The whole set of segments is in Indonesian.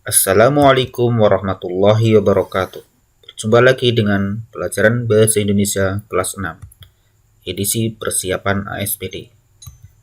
Assalamualaikum warahmatullahi wabarakatuh. Berjumpa lagi dengan pelajaran Bahasa Indonesia kelas 6, edisi persiapan ASPD.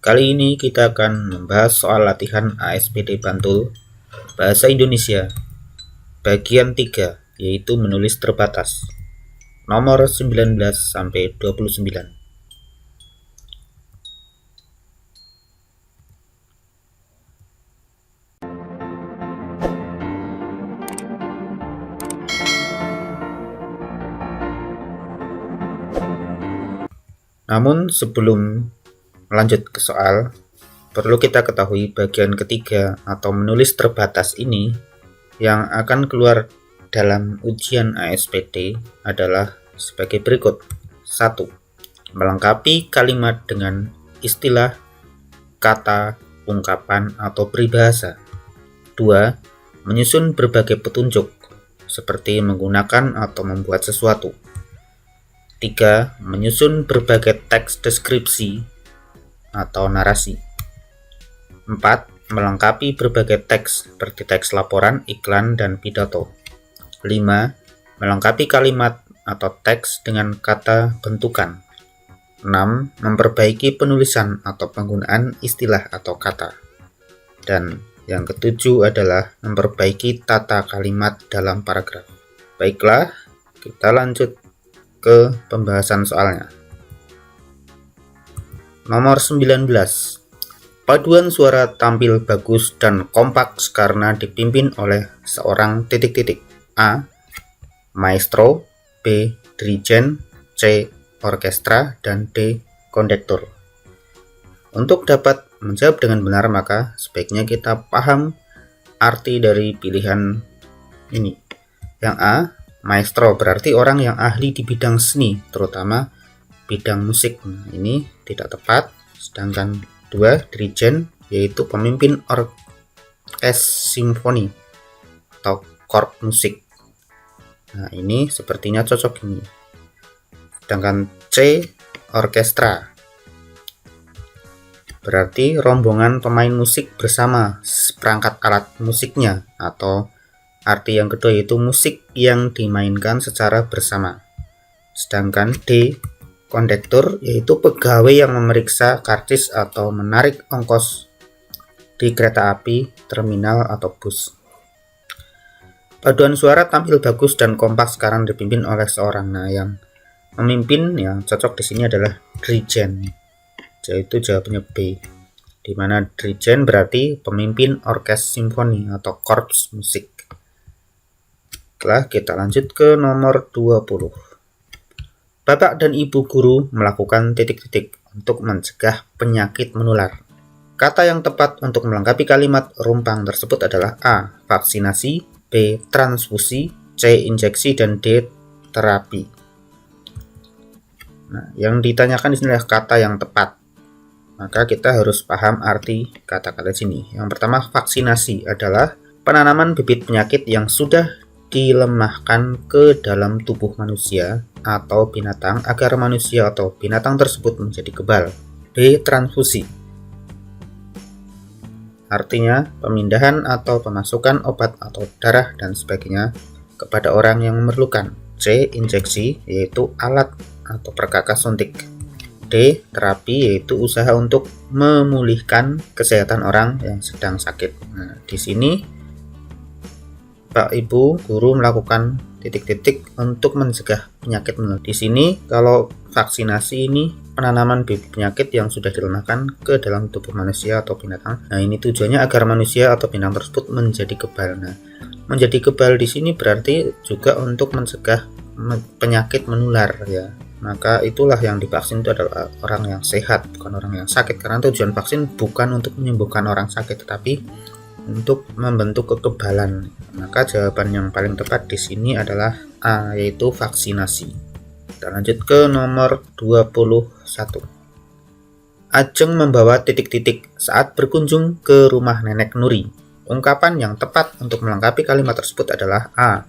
Kali ini kita akan membahas soal latihan ASPD Bantul Bahasa Indonesia bagian 3, yaitu menulis terbatas, nomor 19 sampai 29. Namun sebelum melanjut ke soal, perlu kita ketahui bagian ketiga atau menulis terbatas ini yang akan keluar dalam ujian ASPD adalah sebagai berikut. 1. Melengkapi kalimat dengan istilah, kata, ungkapan, atau peribahasa. 2. Menyusun berbagai petunjuk, seperti menggunakan atau membuat sesuatu. 3. Menyusun berbagai teks deskripsi atau narasi. 4. Melengkapi berbagai teks seperti teks laporan, iklan, dan pidato. 5. Melengkapi kalimat atau teks dengan kata bentukan. 6. Memperbaiki penulisan atau penggunaan istilah atau kata. Dan yang ketujuh adalah memperbaiki tata kalimat dalam paragraf. Baiklah, kita lanjut ke pembahasan soalnya. Nomor 19. Paduan suara tampil bagus dan kompak karena dipimpin oleh seorang A. Maestro, B. Dirijen, C. Orkestra, dan D. Kondektur. Untuk dapat menjawab dengan benar, maka sebaiknya kita paham arti dari pilihan ini. Yang A, maestro berarti orang yang ahli di bidang seni, terutama bidang musik. Nah, ini tidak tepat. Sedangkan 2, dirijen, yaitu pemimpin orkes simfoni atau korps musik. Nah, ini sepertinya cocok ini. Sedangkan C, orkestra, berarti rombongan pemain musik bersama seperangkat alat musiknya, atau arti yang kedua yaitu musik yang dimainkan secara bersama. Sedangkan D, kondektur, yaitu pegawai yang memeriksa karcis atau menarik ongkos di kereta api, terminal, atau bus. Paduan suara tampil bagus dan kompak sekarang dipimpin oleh seorang. Nah, yang memimpin yang cocok di sini adalah dirijen, yaitu jawabannya B, di mana dirijen berarti pemimpin orkes simfoni atau korps musik. Setelah kita lanjut ke nomor 20. Bapak dan Ibu guru melakukan titik-titik untuk mencegah penyakit menular. Kata yang tepat untuk melengkapi kalimat rumpang tersebut adalah A. Vaksinasi, B. Transfusi, C. Injeksi, dan D. Terapi. Nah, yang ditanyakan di sini adalah kata yang tepat. Maka kita harus paham arti kata-kata sini. Yang pertama, vaksinasi adalah penanaman bibit penyakit yang sudah dilemahkan ke dalam tubuh manusia atau binatang agar manusia atau binatang tersebut menjadi kebal. B. Transfusi, artinya pemindahan atau pemasukan obat atau darah dan sebagainya kepada orang yang memerlukan. C. Injeksi, yaitu alat atau perkakas suntik. D. Terapi, yaitu usaha untuk memulihkan kesehatan orang yang sedang sakit. Nah, di sini Pak Ibu guru melakukan titik-titik untuk mencegah penyakit menular. Di sini kalau vaksinasi ini penanaman bibit penyakit yang sudah dilemahkan ke dalam tubuh manusia atau binatang. Nah, ini tujuannya agar manusia atau binatang tersebut menjadi kebal. Nah, menjadi kebal di sini berarti juga untuk mencegah penyakit menular, ya. Maka itulah yang divaksin itu adalah orang yang sehat, bukan orang yang sakit. Karena tujuan vaksin bukan untuk menyembuhkan orang sakit, tetapi untuk membentuk kekebalan. Maka jawaban yang paling tepat di sini adalah A, yaitu vaksinasi. Kita lanjut ke nomor 21. Ajeng membawa titik-titik saat berkunjung ke rumah Nenek Nuri. Ungkapan yang tepat untuk melengkapi kalimat tersebut adalah A.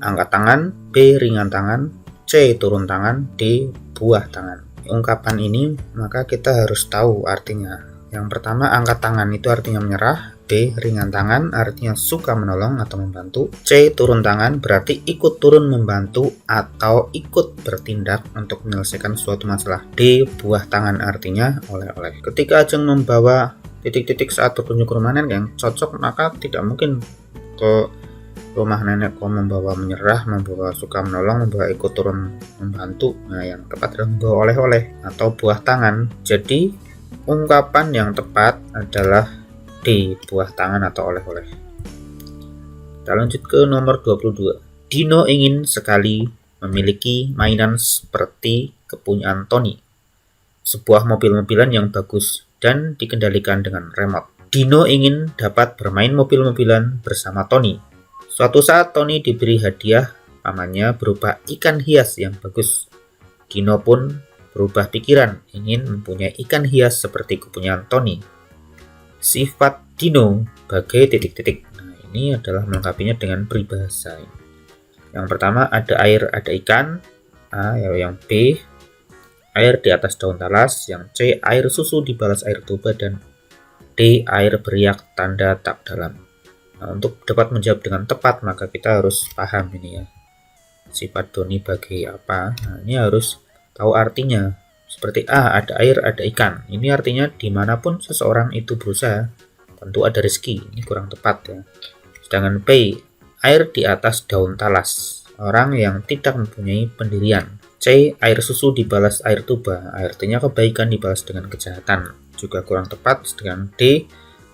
Angkat tangan, B. Ringan tangan, C. Turun tangan, D. Buah tangan. Ungkapan ini maka kita harus tahu artinya. Yang pertama, angkat tangan itu artinya menyerah, B. B. Ringan tangan artinya suka menolong atau membantu. C. Turun tangan berarti ikut turun membantu atau ikut bertindak untuk menyelesaikan suatu masalah. D. Buah tangan artinya oleh-oleh. Ketika Ajeng membawa titik-titik saat berkunjung ke rumah nenek yang cocok, maka tidak mungkin ke rumah nenek kok membawa menyerah, membawa suka menolong, membawa ikut turun membantu. Nah, yang tepat adalah membawa oleh-oleh atau buah tangan. Jadi ungkapan yang tepat adalah D. Buah tangan atau oleh-oleh. Kita lanjut ke nomor 22. Dino ingin sekali memiliki mainan seperti kepunyaan Tony, sebuah mobil-mobilan yang bagus dan dikendalikan dengan remote. Dino ingin dapat bermain mobil-mobilan bersama Tony. Suatu saat Tony diberi hadiah pamannya berupa ikan hias yang bagus. Dino pun berubah pikiran, ingin mempunyai ikan hias seperti kepunyaan Tony. Sifat Dino bagai titik-titik. Nah, ini adalah melengkapinya dengan peribahasa. Yang pertama ada air, ada ikan. A, yang B, air di atas daun talas. Yang C, air susu dibalas air tuba. Dan D, air beriak tanda tak dalam. Nah, untuk dapat menjawab dengan tepat maka kita harus paham ini ya. Sifat Tony bagai apa? Nah, ini harus tahu artinya. Seperti A, ada air, ada ikan. Ini artinya dimanapun seseorang itu berusaha, tentu ada rezeki. Ini kurang tepat ya. Sedangkan B, air di atas daun talas. Orang yang tidak mempunyai pendirian. C, air susu dibalas air tuba. Artinya kebaikan dibalas dengan kejahatan. Juga kurang tepat. Sedangkan D,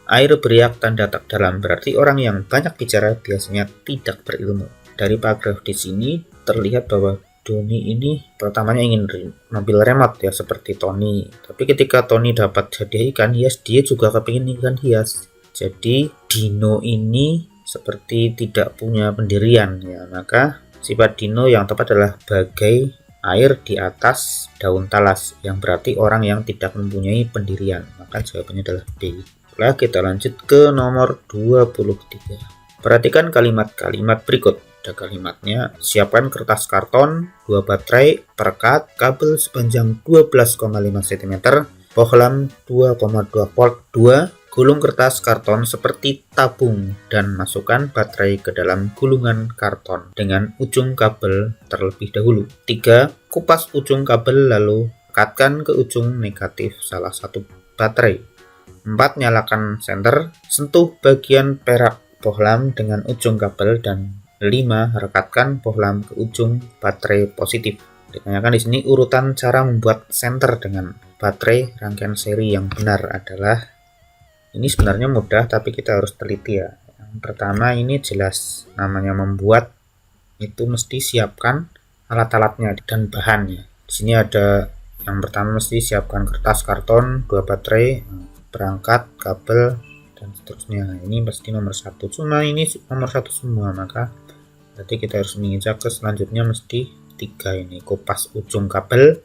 air beriak tanda tak dalam. Berarti orang yang banyak bicara biasanya tidak berilmu. Dari paragraf di sini terlihat bahwa Doni ini pertamanya ingin mobil remote ya seperti Tony. Tapi ketika Tony dapat hadiah ikan hias, dia juga kepingin ikan hias. Jadi Dino ini seperti tidak punya pendirian ya. Maka sifat Dino yang tepat adalah bagai air di atas daun talas, yang berarti orang yang tidak mempunyai pendirian. Maka jawabannya adalah B. Setelah kita lanjut ke nomor 23. Perhatikan kalimat-kalimat berikut. Ada kalimatnya, siapkan kertas karton, 2 baterai, perekat, kabel sepanjang 12,5 cm, bohlam 2,2 volt, 2, gulung kertas karton seperti tabung dan masukkan baterai ke dalam gulungan karton dengan ujung kabel terlebih dahulu. 3, kupas ujung kabel lalu rekatkan ke ujung negatif salah satu baterai. 4, nyalakan senter, sentuh bagian perak bohlam dengan ujung kabel. Dan 5, rekatkan bohlam ke ujung baterai positif. Ditanyakan di sini urutan cara membuat senter dengan baterai rangkaian seri yang benar adalah, ini sebenarnya mudah tapi kita harus teliti ya. Yang pertama ini jelas namanya membuat, itu mesti siapkan alat-alatnya dan bahannya. Di sini ada yang pertama mesti siapkan kertas karton, 2 baterai, perangkat, kabel dan seterusnya. Ini pasti nomor 1. Cuma ini nomor 1 semua, maka berarti kita harus menginjak ke selanjutnya mesti 3 ini. Kupas ujung kabel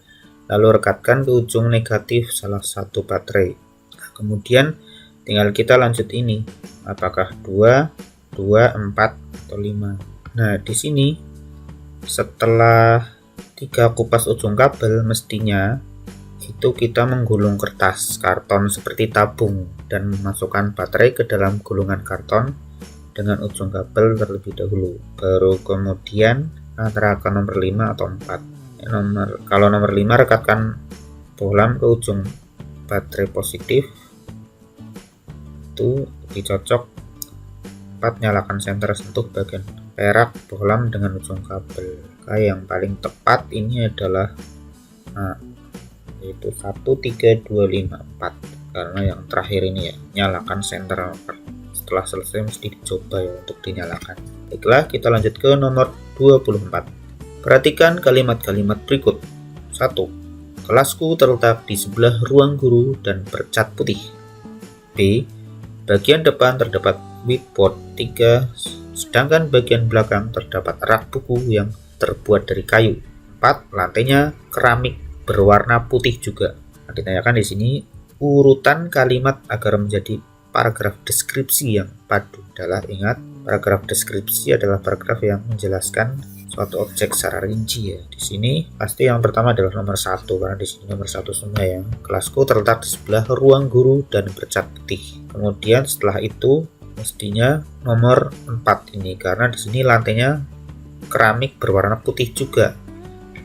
lalu rekatkan ke ujung negatif salah satu baterai. Nah, kemudian tinggal kita lanjut ini. Apakah 2, 4 atau 5. Nah, di sini setelah 3 kupas ujung kabel mestinya itu kita menggulung kertas karton seperti tabung dan memasukkan baterai ke dalam gulungan karton dengan ujung kabel terlebih dahulu, baru kemudian antara ke nomor 5 atau 4. Kalau nomor 5 rekatkan bohlam ke ujung baterai positif, itu dicocok. 4, nyalakan senter, sentuh bagian perak bohlam dengan ujung kabel. Yang paling tepat ini adalah yaitu 1, 3, 2, 5, 4, karena yang terakhir ini ya, nyalakan senter. Setelah selesai mesti dicoba ya untuk dinyalakan. Baiklah, kita lanjut ke nomor 24. Perhatikan kalimat-kalimat berikut. 1. Kelasku terletak di sebelah ruang guru dan bercat putih. B. Bagian depan terdapat whiteboard 3, sedangkan bagian belakang terdapat rak buku yang terbuat dari kayu. 4. Lantainya keramik berwarna putih juga. Nah, ditanyakan di sini urutan kalimat agar menjadi paragraf deskripsi yang padu adalah, ingat, paragraf deskripsi adalah paragraf yang menjelaskan suatu objek secara rinci ya. Di sini pasti yang pertama adalah nomor 1 karena di sini nomor 1 semua ya. Kelasku terletak di sebelah ruang guru dan bercat putih. Kemudian setelah itu mestinya nomor 4 ini karena di sini lantainya keramik berwarna putih juga.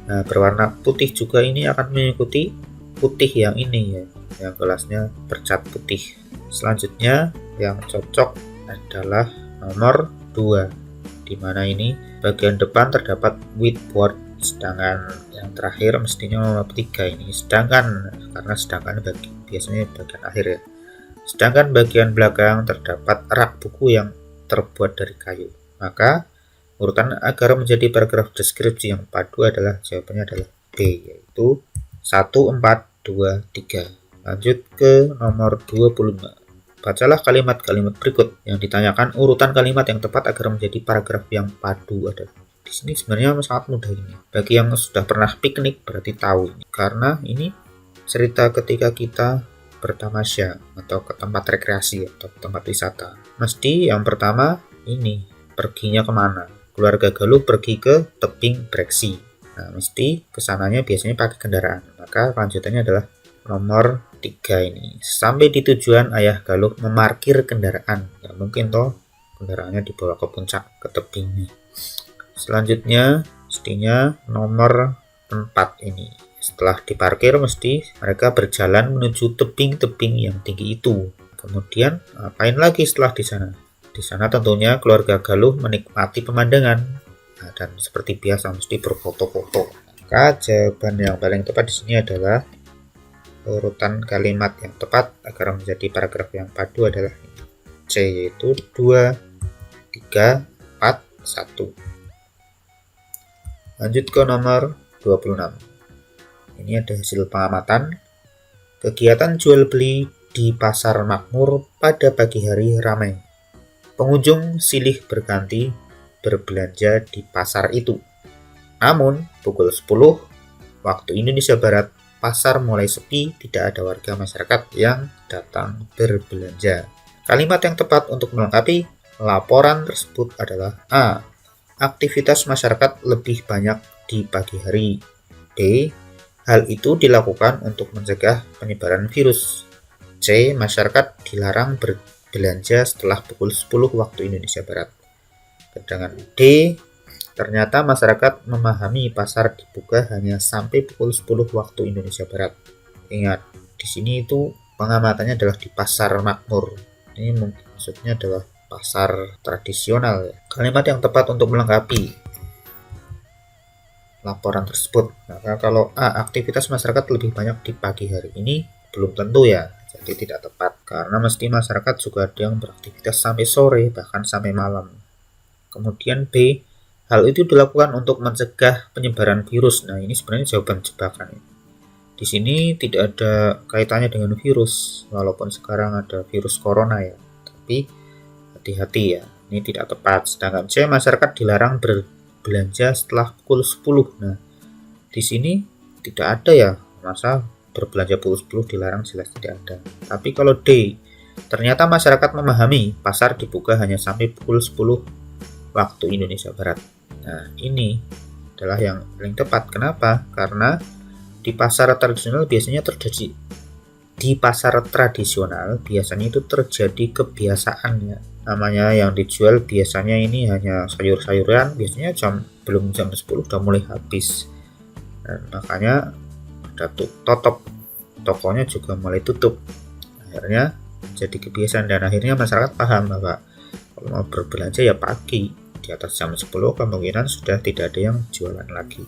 Nah, berwarna putih juga ini akan mengikuti putih yang ini ya, yang kelasnya bercat putih. Selanjutnya yang cocok adalah nomor 2, di mana ini bagian depan terdapat whiteboard, sedangkan yang terakhir mestinya nomor 3 ini. Sedangkan karena biasanya bagian akhir ya. Sedangkan bagian belakang terdapat rak buku yang terbuat dari kayu. Maka urutan agar menjadi paragraf deskripsi yang padu adalah jawabannya adalah B, yaitu 1, 4, 2, 3. Lanjut ke nomor 25. Bacalah kalimat-kalimat berikut yang ditanyakan urutan kalimat yang tepat agar menjadi paragraf yang padu adalah. Di sini sebenarnya sangat mudah ini. Bagi yang sudah pernah piknik berarti tahu ini. Karena ini cerita ketika kita bertamasya atau ke tempat rekreasi atau ke tempat wisata. Mesti yang pertama ini perginya kemana? Keluarga Galuh pergi ke tebing Breksi. Nah, mesti kesananya biasanya pakai kendaraan. Maka lanjutannya adalah nomor 3 ini. Sampai di tujuan ayah Galuh memarkir kendaraan. Ya mungkin toh kendaraannya dibawa ke puncak, ke tebingnya. Selanjutnya mestinya nomor 4 ini. Setelah diparkir mesti mereka berjalan menuju tebing-tebing yang tinggi itu. Kemudian ngapain lagi setelah di sana? Di sana tentunya keluarga Galuh menikmati pemandangan. Nah, dan seperti biasa mesti berfoto-foto. Maka jawaban yang paling tepat di sini adalah urutan kalimat yang tepat agar menjadi paragraf yang padu adalah C, yaitu 2, 3, 4, 1. Lanjut ke nomor 26. Ini ada hasil pengamatan. Kegiatan jual beli di Pasar Makmur pada pagi hari ramai. Pengunjung silih berganti berbelanja di pasar itu. Namun, pukul 10 waktu Indonesia Barat, pasar mulai sepi, tidak ada warga masyarakat yang datang berbelanja. Kalimat yang tepat untuk melengkapi laporan tersebut adalah A. Aktivitas masyarakat lebih banyak di pagi hari. B. Hal itu dilakukan untuk mencegah penyebaran virus. C. Masyarakat dilarang berbelanja setelah pukul 10 waktu Indonesia Barat. Sedangkan D. Ternyata masyarakat memahami pasar dibuka hanya sampai pukul 10 waktu Indonesia Barat. Ingat, di sini itu pengamatannya adalah di Pasar Makmur. Ini maksudnya adalah pasar tradisional ya. Kalimat yang tepat untuk melengkapi laporan tersebut. Maka kalau A, aktivitas masyarakat lebih banyak di pagi hari, ini belum tentu ya, jadi tidak tepat karena mesti masyarakat juga ada yang beraktivitas sampai sore bahkan sampai malam. Kemudian B, hal itu dilakukan untuk mencegah penyebaran virus. Nah, ini sebenarnya jawaban jebakan. Di sini tidak ada kaitannya dengan virus, walaupun sekarang ada virus corona ya. Tapi hati-hati ya, ini tidak tepat. Sedangkan C, masyarakat dilarang berbelanja setelah pukul 10. Nah, di sini tidak ada ya, masa berbelanja pukul 10 dilarang, jelas tidak ada. Tapi kalau D, ternyata masyarakat memahami pasar dibuka hanya sampai pukul 10 waktu Indonesia Barat. Nah, ini adalah yang paling tepat. Kenapa? Karena di pasar tradisional biasanya itu terjadi kebiasaan ya. Namanya yang dijual biasanya ini hanya sayur-sayuran, biasanya belum jam 10 udah mulai habis. Dan makanya ada tutup, tokonya juga mulai tutup. Akhirnya jadi kebiasaan dan akhirnya masyarakat paham bahwa kalau mau berbelanja ya pagi, di atas jam 10 kemungkinan sudah tidak ada yang jualan lagi.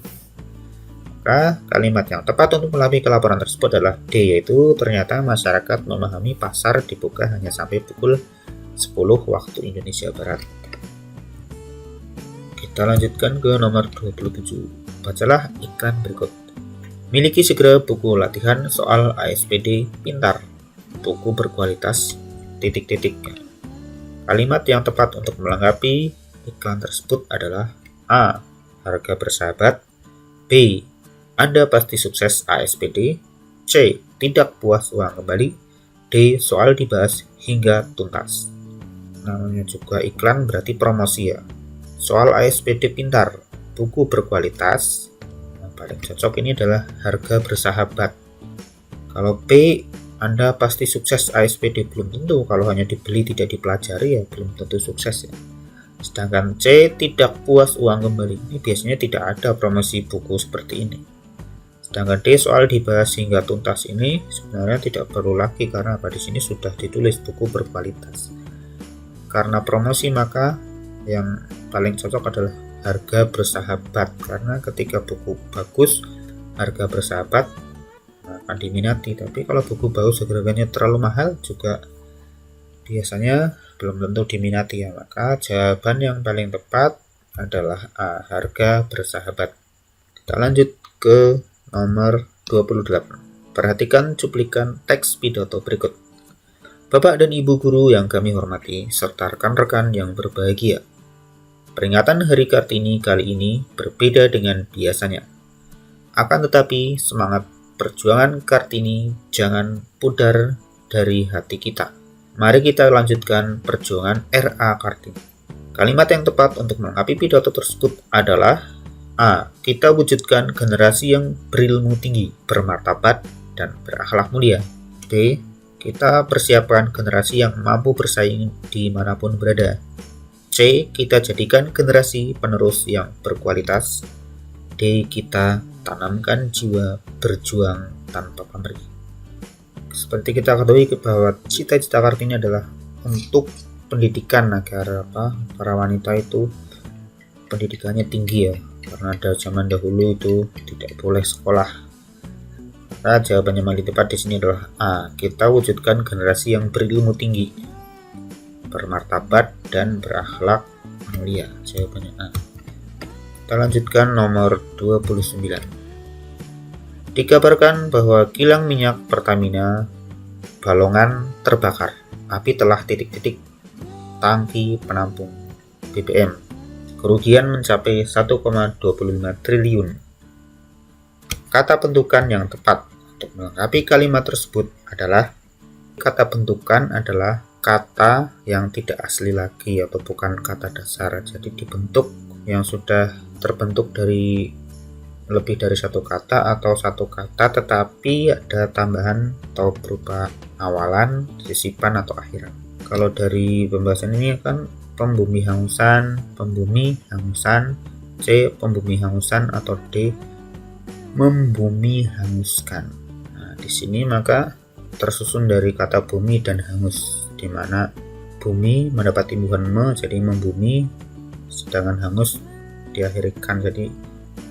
Maka kalimat yang tepat untuk melengkapi laporan tersebut adalah D, yaitu ternyata masyarakat memahami pasar dibuka hanya sampai pukul 10 waktu Indonesia Barat. Kita lanjutkan ke nomor 27. Bacalah iklan berikut. Miliki segera buku latihan soal ASPD Pintar. Buku berkualitas ... Kalimat yang tepat untuk melengkapi iklan tersebut adalah A. Harga bersahabat. B. Anda pasti sukses ASPD. C. Tidak puas uang kembali. D. Soal dibahas hingga tuntas. Namanya juga iklan berarti promosi ya. Soal ASPD Pintar. buku berkualitas, yang paling cocok ini adalah harga bersahabat. Kalau P, Anda pasti sukses ASPD, belum tentu. Kalau hanya dibeli tidak dipelajari ya belum tentu sukses ya. Sedangkan C, tidak puas uang kembali. Ini biasanya tidak ada promosi buku seperti ini. Sedangkan D, soal dibahas hingga tuntas, ini sebenarnya tidak perlu lagi karena di sini sudah ditulis buku berkualitas. Karena promosi maka yang paling cocok adalah harga bersahabat, karena ketika buku bagus harga bersahabat akan diminati. Tapi kalau buku bagus harganya terlalu mahal juga biasanya belum tentu diminati ya. Maka jawaban yang paling tepat adalah A, harga bersahabat. Kita lanjut ke nomor 28. Perhatikan cuplikan teks pidato berikut. Bapak dan Ibu guru yang kami hormati, serta rekan-rekan yang berbahagia. Peringatan Hari Kartini kali ini berbeda dengan biasanya. Akan tetapi, semangat perjuangan Kartini jangan pudar dari hati kita. Mari kita lanjutkan perjuangan RA Kartini. Kalimat yang tepat untuk melengkapi pidato tersebut adalah A. Kita wujudkan generasi yang berilmu tinggi, bermartabat, dan berakhlak mulia. B. Kita persiapkan generasi yang mampu bersaing dimanapun berada. C. Kita jadikan generasi penerus yang berkualitas. D. Kita tanamkan jiwa berjuang tanpa pamrih. Seperti kita ketahui bahwa cita-cita Kartini adalah untuk pendidikan agar para wanita itu pendidikannya tinggi ya. Karena ada zaman dahulu itu tidak boleh sekolah. Nah, jawabannya paling tepat di sini adalah A. Kita wujudkan generasi yang berilmu tinggi, bermartabat, dan berakhlak mulia. Jawabannya A. Kita lanjutkan nomor 29. Dikabarkan bahwa kilang minyak Pertamina Balongan terbakar. Api telah titik-titik tangki penampung BBM. Kerugian mencapai 1,25 triliun. Kata bentukan yang tepat untuk melengkapi kalimat tersebut adalah kata bentukan adalah kata yang tidak asli lagi atau bukan kata dasar. Jadi dibentuk yang sudah terbentuk dari lebih dari satu kata atau satu kata tetapi ada tambahan atau berupa awalan, sisipan atau akhiran. Kalau dari pembahasan ini kan pembumi hangusan, C, pembumi hangusan, atau D, membumi hanguskan. Nah, di sini maka tersusun dari kata bumi dan hangus, di mana bumi mendapat imbuhan me, jadi membumi, sedangkan hangus diakhirkan jadi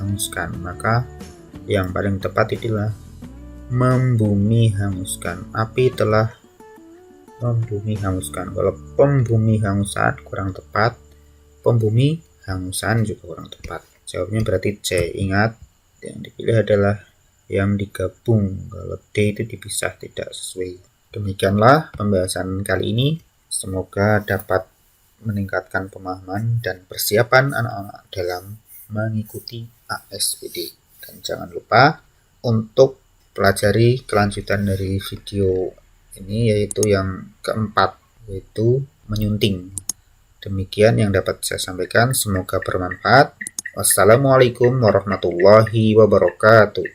hanguskan. Maka yang paling tepat itulah membumi hanguskan. Api telah membumi hanguskan. Kalau pembumi hangusan kurang tepat, pembumi hangusan juga kurang tepat. Jawabnya berarti C. Ingat, yang dipilih adalah yang digabung. Kalau D itu dipisah, tidak sesuai. Demikianlah pembahasan kali ini. Semoga dapat meningkatkan pemahaman dan persiapan anak-anak dalam mengikuti ASPD. Dan jangan lupa untuk pelajari kelanjutan dari video ini, yaitu yang keempat, yaitu menyunting. Demikian yang dapat saya sampaikan, semoga bermanfaat. Wassalamualaikum warahmatullahi wabarakatuh.